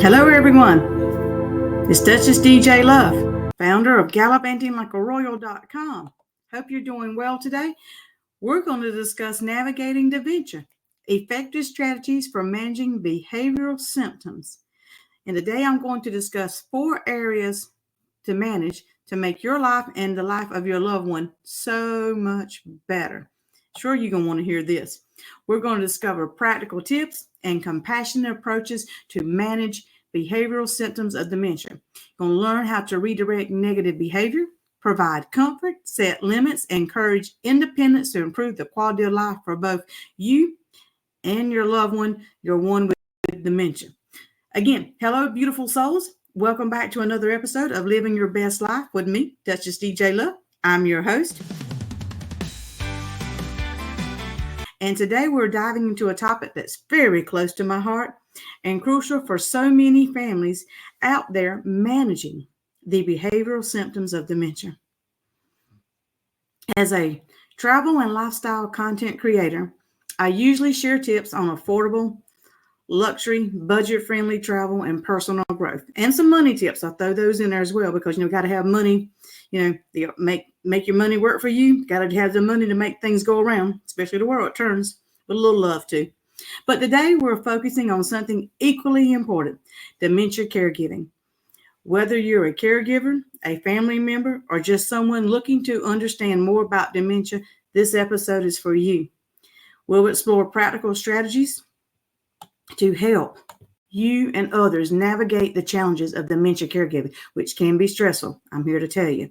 Hello everyone, it's Duchess DJ Love, founder of gallivantinglikearoyal.com. Hope you're doing well today. We're going to discuss navigating dementia, effective strategies for managing behavioral symptoms. And today I'm going to discuss 4 areas to manage to make your life and the life of your loved one so much better. Sure, you're going to want to hear this. We're going to discover practical tips and compassionate approaches to manage behavioral symptoms of dementia. You're going to learn how to redirect negative behavior, provide comfort, set limits, and encourage independence to improve the quality of life for both you and your loved one, your one with dementia. Again, hello, beautiful souls. Welcome back to another episode of Living Your Best Life with me, Duchess DJ Love. I'm your host. And today we're diving into a topic that's very close to my heart and crucial for so many families out there managing the behavioral symptoms of dementia. As a travel and lifestyle content creator, I usually share tips on affordable, luxury, budget-friendly travel and personal growth, and some money tips. I throw those in there as well because got to have money. Make your money work for you. Got to have the money to make things go around, especially the world turns with a little love too. But today we're focusing on something equally important: dementia caregiving. Whether you're a caregiver, a family member, or just someone looking to understand more about dementia, this episode is for you. We'll explore practical strategies to help you and others navigate the challenges of dementia caregiving, which can be stressful, I'm here to tell you.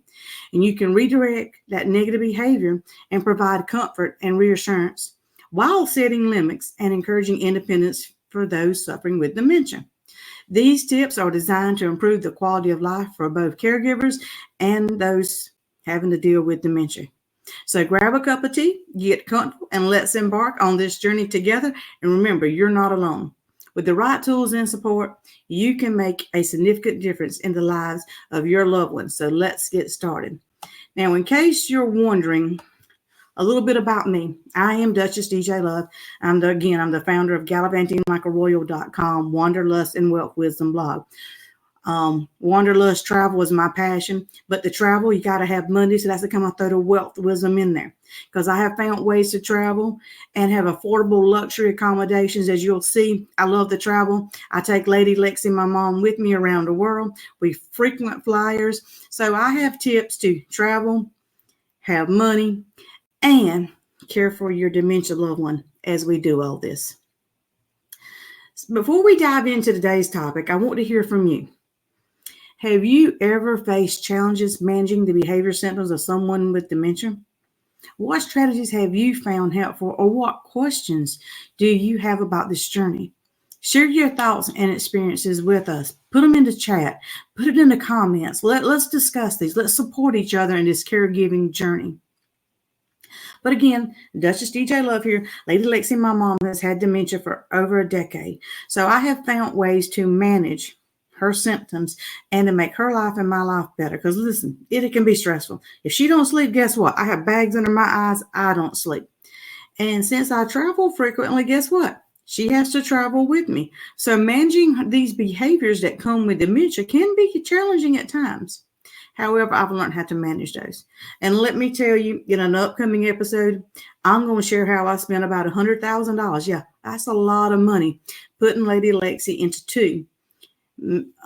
And you can redirect that negative behavior and provide comfort and reassurance while setting limits and encouraging independence for those suffering with dementia. These tips are designed to improve the quality of life for both caregivers and those having to deal with dementia. So grab a cup of tea, get comfortable, and let's embark on this journey together. And remember, you're not alone. With the right tools and support, you can make a significant difference in the lives of your loved ones. So let's get started. Now, in case you're wondering a little bit about me, I am Duchess DJ Love. I'm the founder of gallivantinglikearoyal.com, Wanderlust and Wealth Wisdom blog. Wanderlust travel is my passion, but the travel, you got to have money, so that's come I throw the wealth wisdom in there, because I have found ways to travel and have affordable luxury accommodations. As you'll see, I love to travel. I take Lady Lexi, my mom, with me around the world. We frequent flyers, so I have tips to travel, have money, and care for your dementia loved one as we do all this. Before we dive into today's topic, I want to hear from you. Have you ever faced challenges managing the behavior symptoms of someone with dementia? What strategies have you found helpful, or what questions do you have about this journey? Share your thoughts and experiences with us. Put them in the chat. Put it in the comments. Let's discuss these. Let's support each other in this caregiving journey. But again, Duchess DJ Love here. Lady Lexi, my mom, has had dementia for over a decade. So I have found ways to manage her symptoms and to make her life and my life better. Because listen, it can be stressful. If she don't sleep, guess what? I have bags under my eyes. I don't sleep. And since I travel frequently, guess what? She has to travel with me. So managing these behaviors that come with dementia can be challenging at times. However, I've learned how to manage those. And let me tell you, in an upcoming episode, I'm going to share how I spent about $100,000. Yeah, that's a lot of money putting Lady Lexi into 2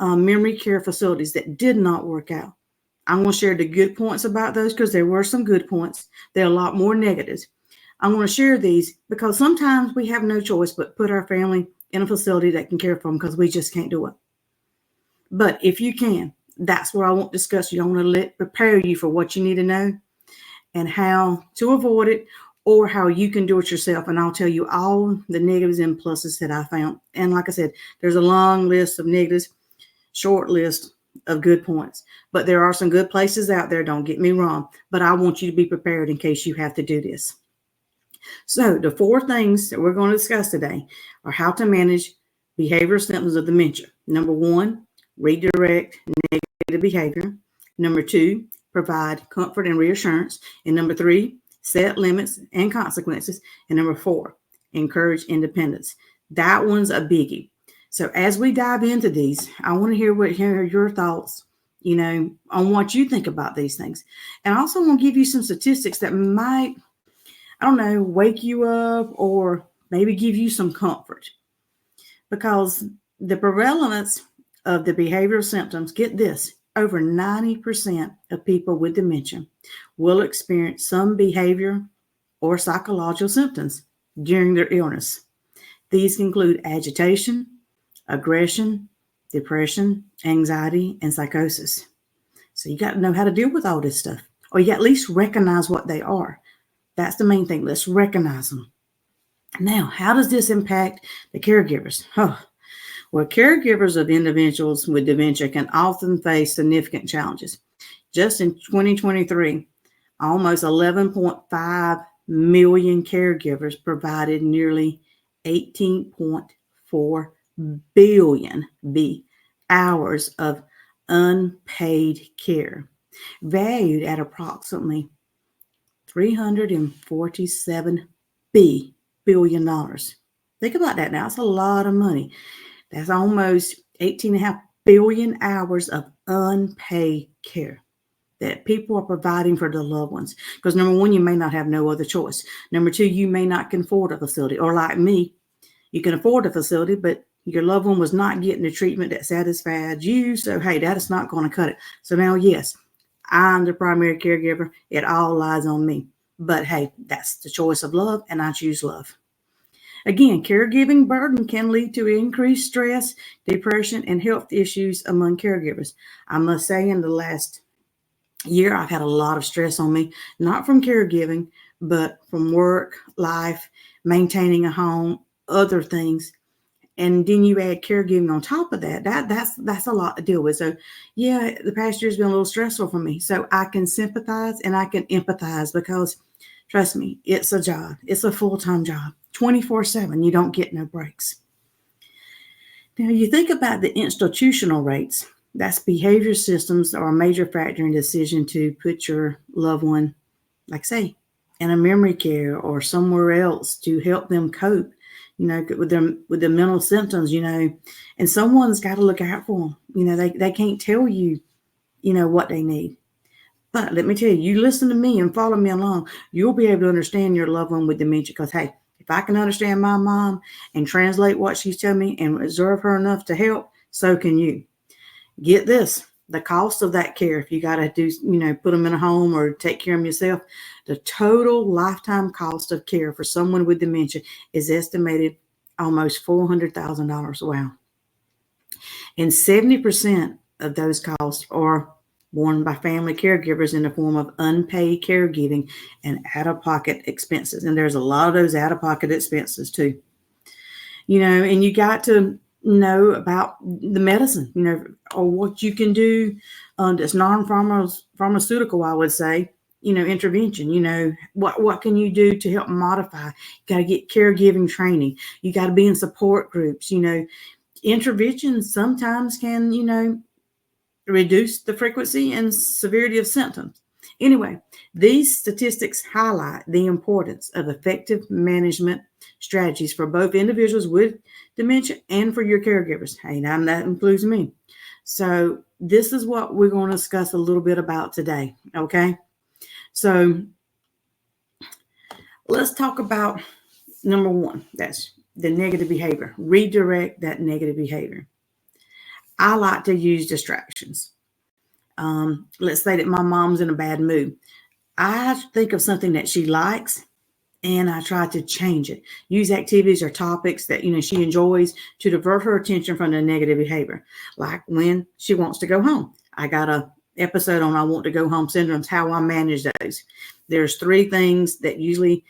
memory care facilities that did not work out. I'm going to share the good points about those, because there were some good points. There are a lot more negatives. I'm going to share these because sometimes we have no choice but put our family in a facility that can care for them, because we just can't do it. But if you can, that's what I want to discuss. I want to prepare you for what you need to know and how to avoid it, or how you can do it yourself. And I'll tell you all the negatives and pluses that I found. And like I said, there's a long list of negatives, short list of good points. But there are some good places out there, don't get me wrong. But I want you to be prepared in case you have to do this. So the 4 things that we're going to discuss today are how to manage behavioral symptoms of dementia. Number 1, redirect negative behavior. Number 2, provide comfort and reassurance. And number 3, set limits and consequences. And number 4, encourage independence. That one's a biggie. So as we dive into these, I want to hear your thoughts, on what you think about these things. And I also want to give you some statistics that might, I don't know, wake you up or maybe give you some comfort. Because the prevalence of the behavioral symptoms, get this, over 90% of people with dementia will experience some behavior or psychological symptoms during their illness. These include agitation, aggression, depression, anxiety, and psychosis. So you got to know how to deal with all this stuff, or you at least recognize what they are. That's the main thing. Let's recognize them. Now, how does this impact the caregivers? Well, caregivers of individuals with dementia can often face significant challenges. Just in 2023, almost 11.5 million caregivers provided nearly 18.4 billion hours of unpaid care, valued at approximately $347 billion. Think about that now. That's a lot of money. That's almost 18.5 billion hours of unpaid care that people are providing for their loved ones. Because number one, you may not have no other choice. Number two, you may not can afford a facility. Or like me, you can afford a facility, but your loved one was not getting the treatment that satisfied you. So, hey, that is not going to cut it. So now, yes, I'm the primary caregiver. It all lies on me. But hey, that's the choice of love, and I choose love. Again, caregiving burden can lead to increased stress, depression, and health issues among caregivers. I must say, in the last year, I've had a lot of stress on me, not from caregiving, but from work, life, maintaining a home, other things. And then you add caregiving on top of that. That's a lot to deal with. So yeah, the past year's been a little stressful for me. So I can sympathize and I can empathize because trust me, it's a job. It's a full-time job. 24/7. You don't get no breaks. Now you think about the institutional rates. That's behavior systems are a major factor in the decision to put your loved one, like say, in a memory care or somewhere else to help them cope, with the mental symptoms, and someone's got to look out for them. They can't tell you, what they need. But let me tell you, you listen to me and follow me along, you'll be able to understand your loved one with dementia. Because hey, if I can understand my mom and translate what she's telling me and reserve her enough to help, so can you. Get this, the cost of that care, if you got to do, put them in a home or take care of them yourself, the total lifetime cost of care for someone with dementia is estimated almost $400,000. Wow. And 70% of those costs are borne by family caregivers in the form of unpaid caregiving and out-of-pocket expenses. And there's a lot of those out-of-pocket expenses too. And you got to know about the medicine, or what you can do that's non-pharmaceutical, I would say, intervention. What can you do to help modify? You got to get caregiving training. You got to be in support groups. Interventions sometimes can, reduce the frequency and severity of symptoms. Anyway, these statistics highlight the importance of effective management strategies for both individuals with dementia and for your caregivers. Hey, now that includes me. So this is what we're going to discuss a little bit about today. Okay. So let's talk about number one. That's the negative behavior. Redirect that negative behavior. I like to use distractions. Let's say that my mom's in a bad mood. I think of something that she likes and I try to change it. Use activities or topics that, she enjoys to divert her attention from the negative behavior. Like when she wants to go home. I got a episode on I want to go home syndromes, how I manage those. There's 3 things that usually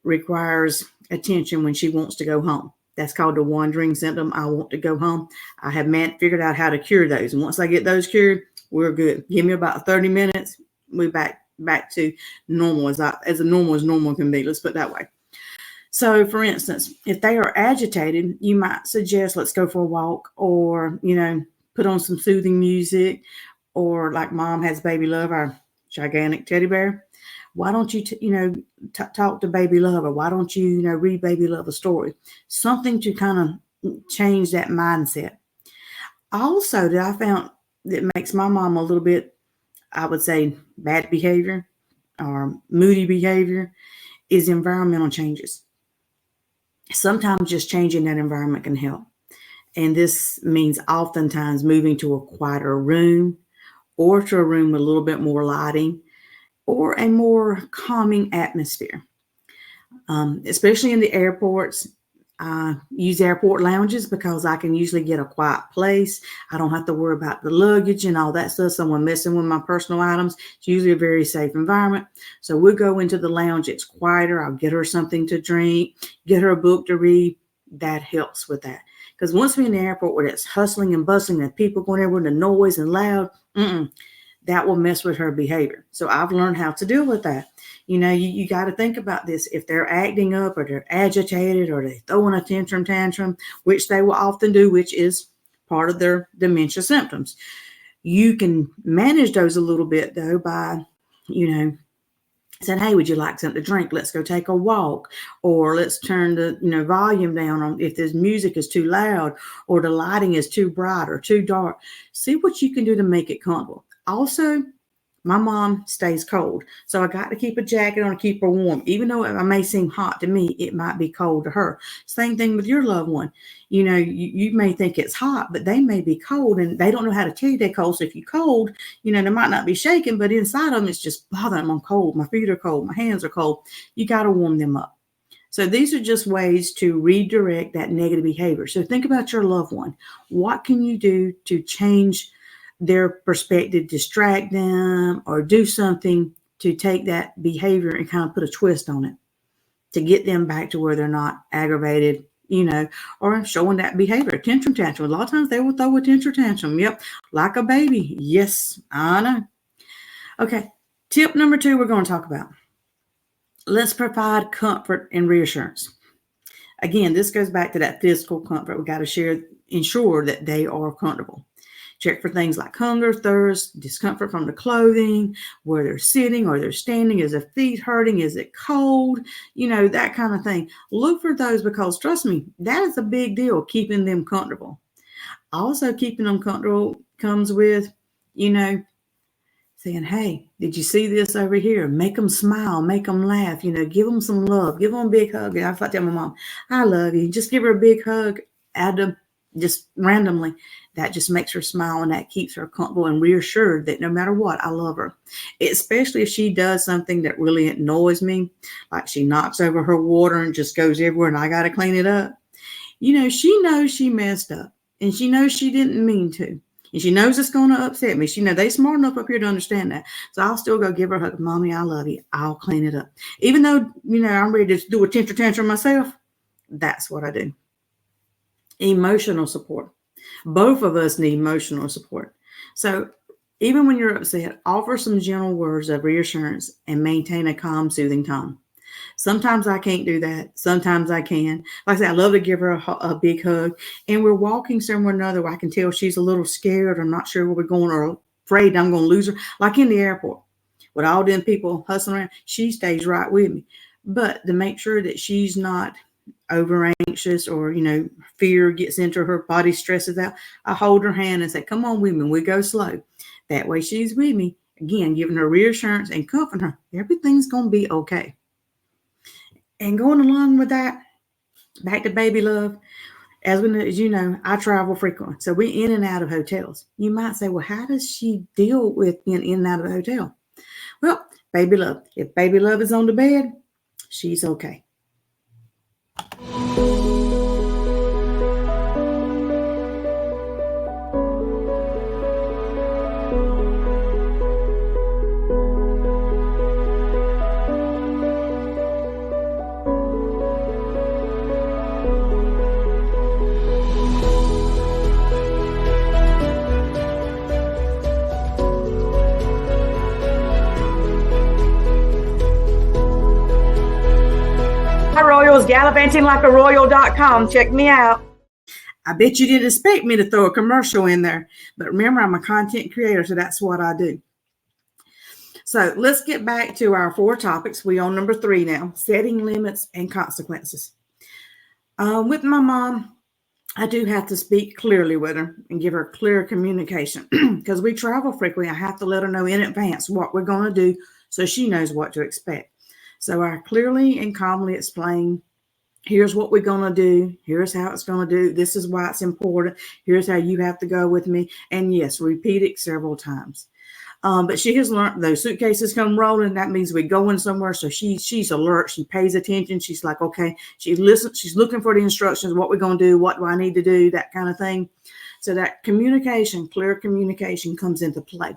requires attention when she wants to go home. That's called the wandering symptom. I want to go home. I have figured out how to cure those. And once I get those cured, we're good. Give me about 30 minutes. We're back to normal as normal as normal can be. Let's put it that way. So for instance, if they are agitated, you might suggest, let's go for a walk, or, put on some soothing music, or like mom has Baby Love, our gigantic teddy bear. Why don't you, talk to Baby Love, or why don't you, read Baby Love a story? Something to kind of change that mindset. Also, that I found that makes my mom a little bit, I would say, bad behavior or moody behavior is environmental changes. Sometimes just changing that environment can help. And this means oftentimes moving to a quieter room or to a room with a little bit more lighting or a more calming atmosphere. Especially in the airports, I use airport lounges because I can usually get a quiet place. I don't have to worry about the luggage and all that stuff. Someone messing with my personal items. It's usually a very safe environment. So we'll go into the lounge. It's quieter. I'll get her something to drink, get her a book to read. That helps with that. Because once we're in the airport where it's hustling and bustling and people going everywhere, the noise and loud, that will mess with her behavior. So I've learned how to deal with that. You got to think about this. If they're acting up or they're agitated or they're throwing a tantrum, which they will often do, which is part of their dementia symptoms, you can manage those a little bit though by, saying, hey, would you like something to drink? Let's go take a walk, or let's turn the volume down on if this music is too loud or the lighting is too bright or too dark. See what you can do to make it comfortable. Also, my mom stays cold, so I got to keep a jacket on to keep her warm. Even though it may seem hot to me, it might be cold to her. Same thing with your loved one. You may think it's hot, but they may be cold, and they don't know how to tell you they're cold. So if you're cold, they might not be shaking, but inside of them, it's just bothering them. I'm cold. My feet are cold. My hands are cold. You got to warm them up. So these are just ways to redirect that negative behavior. So think about your loved one. What can you do to change their perspective, distract them, or do something to take that behavior and kind of put a twist on it to get them back to where they're not aggravated, or showing that behavior. Tantrum. A lot of times they will throw a tantrum. Yep. Like a baby. Yes, I know. Okay. Tip number 2 we're going to talk about. Let's provide comfort and reassurance. Again, this goes back to that physical comfort. We got to ensure that they are comfortable. Check for things like hunger, thirst, discomfort from the clothing, where they're sitting or they're standing. Is their feet hurting? Is it cold? That kind of thing. Look for those because, trust me, that is a big deal, keeping them comfortable. Also, keeping them comfortable comes with, saying, hey, did you see this over here? Make them smile, make them laugh, give them some love, give them a big hug. I thought to my mom, I love you. Just give her a big hug just randomly. That just makes her smile, and that keeps her comfortable and reassured that no matter what, I love her. Especially if she does something that really annoys me, like she knocks over her water and just goes everywhere and I got to clean it up. She knows she messed up and she knows she didn't mean to. And she knows it's going to upset me. She knows they smart enough up here to understand that. So I'll still go give her a hug. Mommy, I love you. I'll clean it up. Even though, I'm ready to do a tantrum myself, that's what I do. Emotional support. Both of us need emotional support. So even when you're upset, offer some gentle words of reassurance and maintain a calm, soothing tone. Sometimes I can't do that. Sometimes I can. Like I said, I love to give her a big hug. And we're walking somewhere or another where I can tell she's a little scared or not sure where we're going or afraid I'm going to lose her. Like in the airport with all them people hustling around, she stays right with me. But to make sure that she's not over anxious or, fear gets into her body, stresses out, I hold her hand and say, come on with me. We go slow. That way she's with me. Again, giving her reassurance and comforting her. Everything's going to be okay. And going along with that, back to baby love, as you know, I travel frequently. So we're in and out of hotels. You might say, well, how does she deal with being in and out of a hotel? Well, baby love. If baby love is on the bed, she's okay. gallivantinglikearoyal.com. Check me out. I bet you didn't expect me to throw a commercial in there, but remember, I'm a content creator, so that's what I do. So let's get back to our 4 topics. We're on number 3 now, setting limits and consequences. With my mom, I do have to speak clearly with her and give her clear communication because we travel frequently. I have to let her know in advance what we're going to do so she knows what to expect. So I clearly and calmly explain, here's what we're going to do. Here's how it's going to do. This is why it's important. Here's how you have to go with me. And yes, repeat it several times. But she has learned those suitcases come rolling. That means we're going somewhere. So she's alert. She pays attention. She's like, okay, she listens. She's looking for the instructions. What we're going to do. What do I need to do? That kind of thing. So that communication, clear communication comes into play.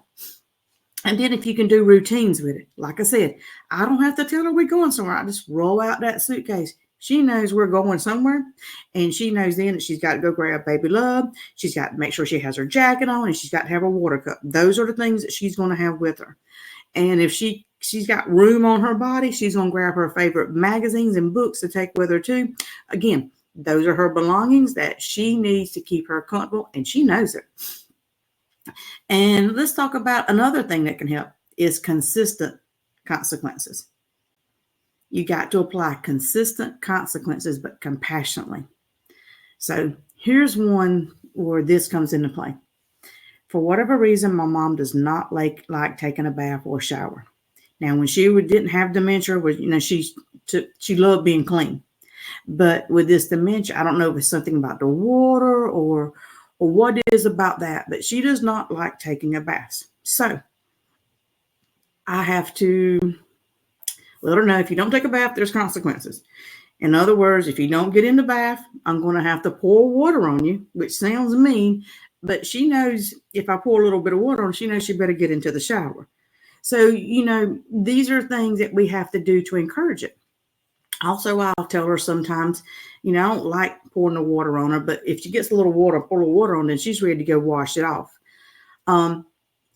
And then if you can do routines with it, like I said, I don't have to tell her we're going somewhere. I just roll out that suitcase. She knows we're going somewhere, and she knows then that she's got to go grab baby Love. She's got to make sure she has her jacket on, and she's got to have her water cup. Those are the things that she's going to have with her. And if she's got room on her body, she's going to grab her favorite magazines and books to take with her too. Again, those are her belongings that she needs to keep her comfortable, and she knows it. And let's talk about another thing that can help is consistent consequences. You got to apply consistent consequences, but compassionately. So here's one where this comes into play. For whatever reason, my mom does not like taking a bath or a shower. Now, when she didn't have dementia, she loved being clean. But with this dementia, I don't know if it's something about the water or what it is about that, but she does not like taking a bath. So I have to let her know, if you don't take a bath, there's consequences. In other words, if you don't get in the bath, I'm going to have to pour water on you, which sounds mean, but she knows if I pour a little bit of water on her, she knows she better get into the shower. So, these are things that we have to do to encourage it. Also, I'll tell her sometimes, I don't like pouring the water on her, but if she gets a little water, pour a little water on her, then she's ready to go wash it off.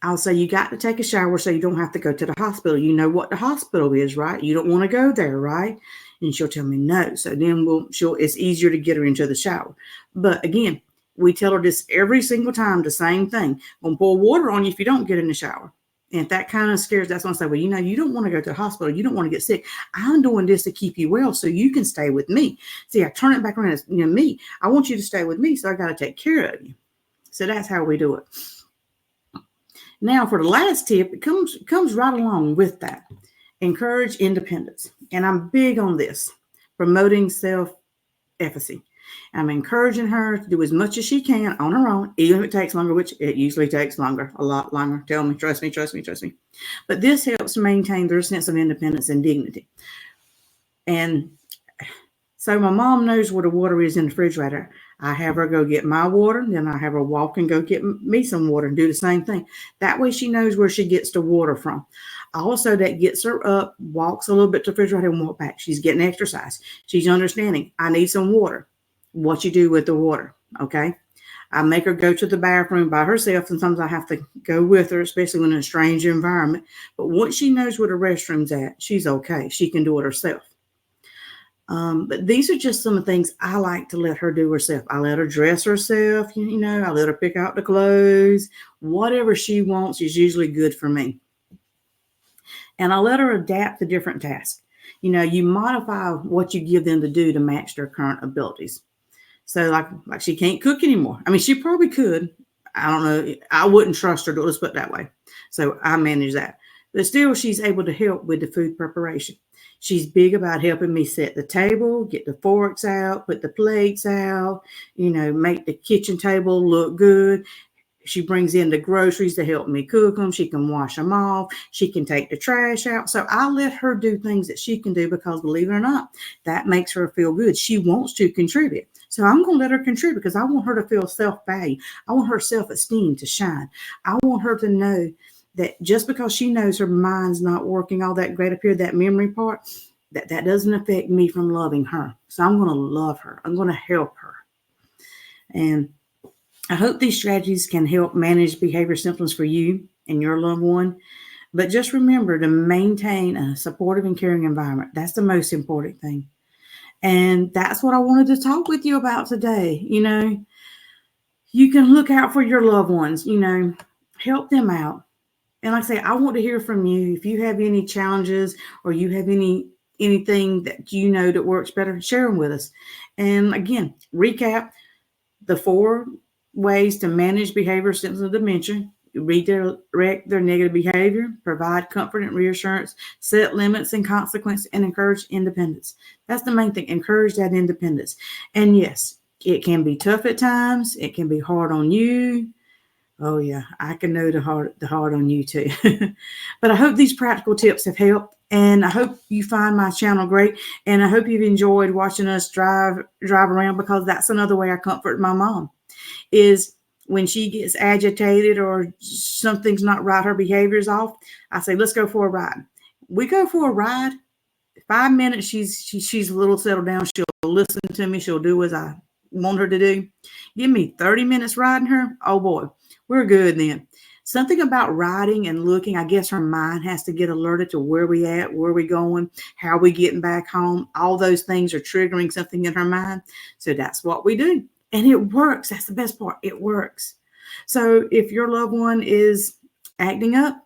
I'll say, you got to take a shower so you don't have to go to the hospital. You know what the hospital is, right? You don't want to go there, right? And she'll tell me no. So then it's easier to get her into the shower. But again, we tell her this every single time, the same thing. I'm going to pour water on you if you don't get in the shower. And if that kind of scares, that's when I say, well, you don't want to go to the hospital. You don't want to get sick. I'm doing this to keep you well so you can stay with me. See, I turn it back around as, me. I want you to stay with me, so I got to take care of you. So that's how we do it. Now, for the last tip, it comes right along with that. Encourage independence. And I'm big on this, promoting self-efficacy. I'm encouraging her to do as much as she can on her own, even if it takes longer, which it usually takes longer, a lot longer. Tell me, trust me. But this helps maintain their sense of independence and dignity. And so my mom knows where the water is in the refrigerator. I have her go get my water, then I have her walk and go get me some water and do the same thing. That way she knows where she gets the water from. Also, that gets her up, walks a little bit to the refrigerator and walk back. She's getting exercise. She's understanding, I need some water. What you do with the water, okay? I make her go to the bathroom by herself. Sometimes I have to go with her, especially when in a strange environment. But once she knows where the restroom's at, she's okay. She can do it herself. But these are just some of the things I like to let her do herself. I let her dress herself, I let her pick out the clothes. Whatever she wants is usually good for me. And I let her adapt to different tasks. You modify what you give them to do to match their current abilities. So like she can't cook anymore. I mean, she probably could. I don't know. I wouldn't trust her, let's put it that way. So I manage that. But still, she's able to help with the food preparation. She's big about helping me set the table, get the forks out, put the plates out, make the kitchen table look good. She brings in the groceries to help me cook them. She can wash them off. She can take the trash out. So I let her do things that she can do because, believe it or not, that makes her feel good. She wants to contribute. So I'm going to let her contribute because I want her to feel self-value. I want her self-esteem to shine. I want her to know that just because she knows her mind's not working all that great up here, that memory part, that doesn't affect me from loving her. So I'm going to love her. I'm going to help her. And I hope these strategies can help manage behavior symptoms for you and your loved one. But just remember to maintain a supportive and caring environment. That's the most important thing. And that's what I wanted to talk with you about today. You can look out for your loved ones, help them out. And like I say, I want to hear from you. If you have any challenges or you have anything that that works better, share them with us. And again, recap. the 4 ways to manage behavior symptoms of dementia: redirect their negative behavior, provide comfort and reassurance, set limits and consequences, and encourage independence. That's the main thing. Encourage that independence. And yes, it can be tough at times. It can be hard on you. Oh yeah, I can know the hard on you too. But I hope these practical tips have helped, and I hope you find my channel great, and I hope you've enjoyed watching us drive around, because that's another way I comfort my mom, is when she gets agitated or something's not right, her behavior's off, I say, let's go for a ride. We go for a ride. 5 minutes, she's a little settled down. She'll listen to me. She'll do as I want her to do. Give me 30 minutes riding her. Oh boy, we're good then. Something about riding and looking, I guess her mind has to get alerted to where we at, where we going, how we getting back home. All those things are triggering something in her mind. So that's what we do. And it works. That's the best part. It works. So if your loved one is acting up,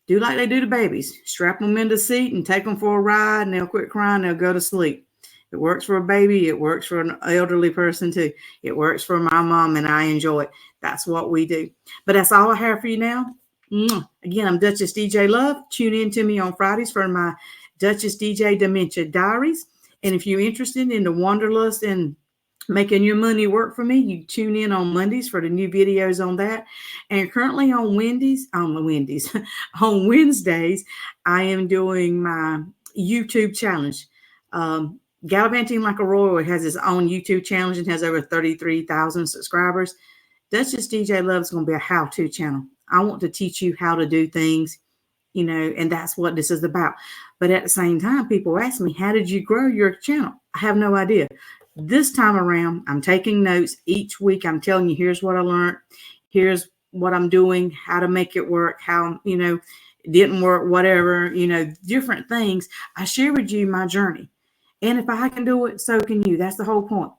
do like they do to babies. Strap them in the seat and take them for a ride, and they'll quit crying. They'll go to sleep. It works for a baby. It works for an elderly person too. It works for my mom, and I enjoy it. That's what we do. But that's all I have for you now. Again, I'm Duchess DJ Love. Tune in to me on Fridays for my Duchess DJ Dementia Diaries. And if you're interested in the wanderlust and making your money work for me, you tune in on Mondays for the new videos on that. And currently on Wednesdays, I am doing my YouTube challenge. Gallivanting Like a Royal has its own YouTube challenge and has over 33,000 subscribers. Duchess DJ Love is going to be a how-to channel. I want to teach you how to do things, and that's what this is about. But at the same time, people ask me, how did you grow your channel? I have no idea. This time around, I'm taking notes each week. I'm telling you, here's what I learned. Here's what I'm doing, how to make it work, how, it didn't work, whatever, different things. I share with you my journey. And if I can do it, so can you. That's the whole point.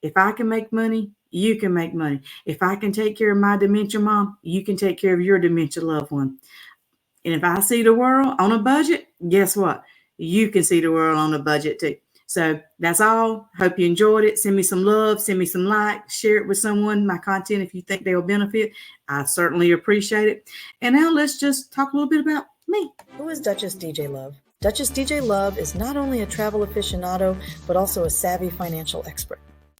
If I can make money, you can make money. If I can take care of my dementia mom, you can take care of your dementia loved one. And if I see the world on a budget, guess what? You can see the world on a budget too. So that's all. Hope you enjoyed it. Send me some love. Send me some likes. Share it with someone, my content, if you think they'll benefit. I certainly appreciate it. And now let's just talk a little bit about me. Who is Duchess DJ Love? Duchess DJ Love is not only a travel aficionado, but also a savvy financial expert.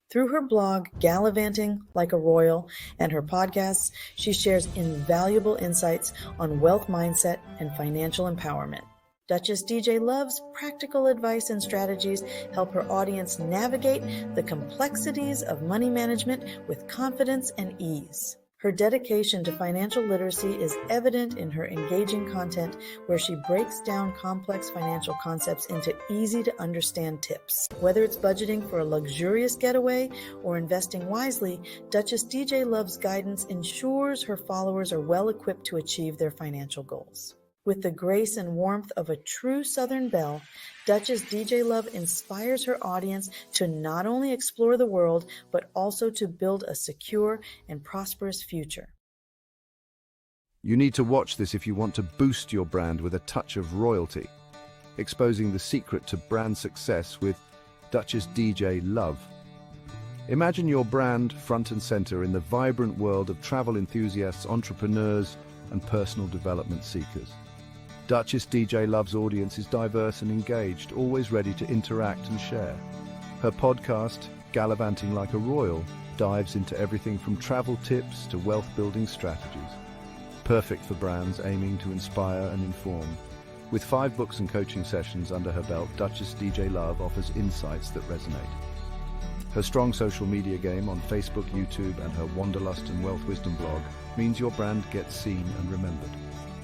Through her blog, Gallivanting Like a Royal, and her podcasts, she shares invaluable insights on wealth mindset and financial empowerment. Duchess DJ Love's practical advice and strategies help her audience navigate the complexities of money management with confidence and ease. Her dedication to financial literacy is evident in her engaging content, where she breaks down complex financial concepts into easy-to-understand tips. Whether it's budgeting for a luxurious getaway or investing wisely, Duchess DJ Love's guidance ensures her followers are well-equipped to achieve their financial goals. With the grace and warmth of a true Southern belle, Duchess DJ Love inspires her audience to not only explore the world, but also to build a secure and prosperous future. You need to watch this if you want to boost your brand with a touch of royalty. Exposing the secret to brand success with Duchess DJ Love. Imagine your brand front and center in the vibrant world of travel enthusiasts, entrepreneurs, and personal development seekers. Duchess DJ Love's audience is diverse and engaged, always ready to interact and share. Her podcast, Gallivanting Like a Royal, dives into everything from travel tips to wealth-building strategies. Perfect for brands aiming to inspire and inform. With 5 books and coaching sessions under her belt, Duchess DJ Love offers insights that resonate. Her strong social media game on Facebook, YouTube, and her Wanderlust and Wealth Wisdom blog means your brand gets seen and remembered.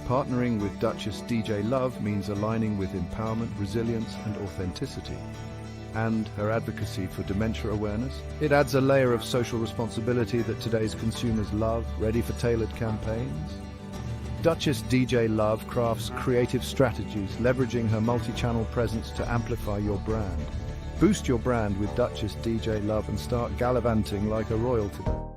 Partnering with Duchess DJ Love means aligning with empowerment, resilience, and authenticity. And her advocacy for dementia awareness, it adds a layer of social responsibility that today's consumers love, ready for tailored campaigns. Duchess DJ Love crafts creative strategies, leveraging her multi-channel presence to amplify your brand. Boost your brand with Duchess DJ Love and start gallivanting like a royal today.